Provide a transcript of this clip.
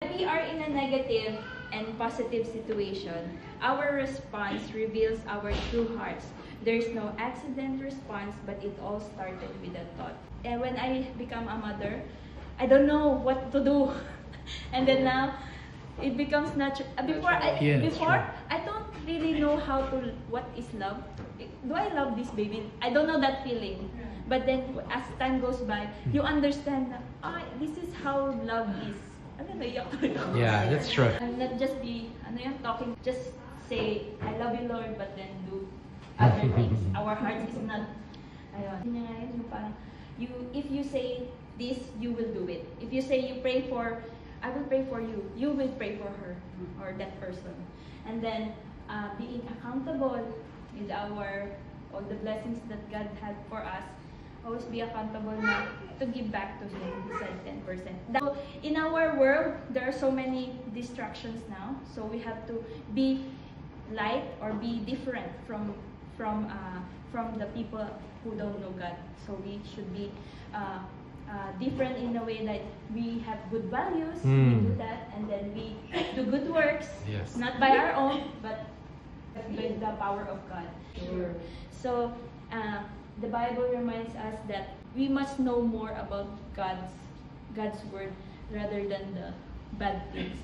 When we are in a negative and positive situation, our response reveals our true hearts. There's no accident response, but it all started with a thought. And when I become a mother, I don't know what to do. And then now, it becomes natural. Before, I don't really know what is love. Do I love this baby? I don't know that feeling. But then, as time goes by, you understand that, this is how love is. Yeah, that's true. And not just talking, just say, I love you, Lord, but then do other things. Our heart is not, if you say this, you will do it. If you say I will pray for you, you will pray for her or that person. And then being accountable with all the blessings that God had for us, always be accountable to give back to Him. He said 10%. So in our world, there are so many distractions now. So we have to be light or be different from the people who don't know God. So we should be different in a way that we have good values, we do that, and then we do good works, not by our own, but with the power of God. Sure. So the Bible reminds us that we must know more about God's word rather than the bad things.